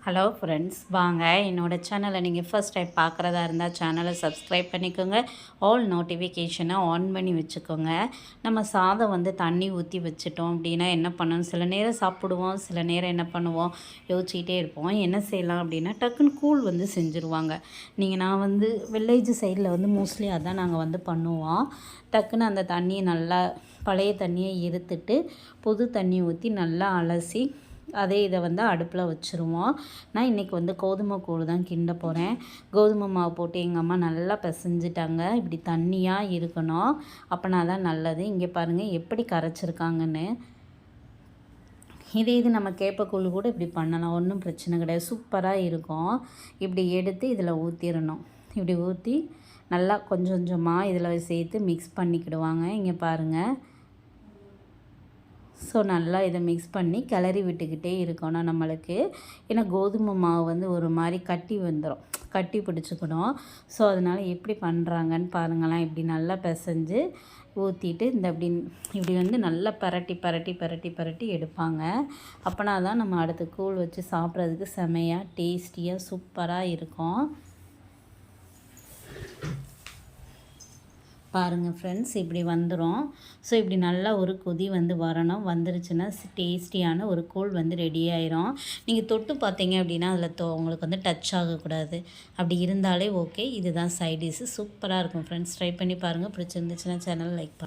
Hello friends, வாங்க என்னோடய சேனலை நீங்கள் ஃபர்ஸ்ட் டைம் பார்க்குறதா இருந்தால் சேனலை சப்ஸ்கிரைப் பண்ணிக்கோங்க. ஆல் நோட்டிஃபிகேஷனை ஆன் பண்ணி வச்சுக்கோங்க. நம்ம சாதம் வந்து தண்ணி ஊற்றி வச்சுட்டோம் அப்படின்னா என்ன பண்ணணும், சில நேரம் சாப்பிடுவோம், சில நேரம் என்ன பண்ணுவோம் யோசிச்சுக்கிட்டே இருப்போம். என்ன செய்யலாம் அப்படின்னா டக்குன்னு கூழ் வந்து செஞ்சுருவாங்க. நான் வந்து வில்லேஜ் சைடில் வந்து மோஸ்ட்லி அதான் நாங்கள் வந்து பண்ணுவோம். டக்குன்னு அந்த தண்ணியை நல்லா பழைய தண்ணியை இருத்துட்டு புது தண்ணி ஊற்றி நல்லா அலசி அதே இதை வந்து அடுப்பில் வச்சுருவோம். நான் இன்றைக்கி வந்து கோதுமை கூழ் தான் கிண்ட போகிறேன். கோதுமை மாவு போட்டு எங்கள் அம்மா நல்லா பிசைஞ்சிட்டாங்க. இப்படி தண்ணியாக இருக்கணும், அப்போனா தான் நல்லது. இங்கே பாருங்கள் எப்படி கரைச்சிருக்காங்கன்னு. இது நம்ம கேப்பக்கூழ் கூட இப்படி பண்ணலாம், ஒன்றும் பிரச்சனை கிடையாது, சூப்பராக இருக்கும். இப்படி எடுத்து இதில் ஊற்றிடணும். இப்படி ஊற்றி நல்லா கொஞ்சம் கொஞ்சமாக இதில் சேர்த்து மிக்ஸ் பண்ணிக்கிடுவாங்க. இங்கே பாருங்கள். ஸோ நல்லா இதை மிக்ஸ் பண்ணி கிளறி விட்டுக்கிட்டே இருக்கணும் நம்மளுக்கு. ஏன்னா கோதுமை மாவு வந்து ஒரு மாதிரி கட்டி வந்துடும், கட்டி பிடிச்சிக்கணும். ஸோ அதனால் எப்படி பண்ணுறாங்கன்னு பாருங்களேன். இப்படி நல்லா பிசைஞ்சு ஊற்றிட்டு இப்படி வந்து நல்லா பரட்டி பரட்டி பரட்டி பரட்டி எடுப்பாங்க. அப்போனா தான் நம்ம அடுத்து கூழ் வச்சு சாப்பிட்றதுக்கு செமையாக டேஸ்டியாக சூப்பராக இருக்கும். பாருங்கள் ஃப்ரெண்ட்ஸ், இப்படி வந்துடும். ஸோ இப்படி நல்லா ஒரு கொதி வந்து வரணும். வந்துருச்சுன்னா டேஸ்டியான ஒரு கூழ் வந்து ரெடி ஆயிரும். நீங்கள் தொட்டு பார்த்தீங்க அப்படின்னா அதில் உங்களுக்கு வந்து டச் ஆகக்கூடாது. அப்படி இருந்தாலே ஓகே. இதுதான் சைட் டிஷ்ஷு, சூப்பராக இருக்கும் ஃப்ரெண்ட்ஸ். ட்ரை பண்ணி பாருங்கள். பிடிச்சிருந்துச்சுன்னா சேனல் லைக் பண்ணுங்கள்.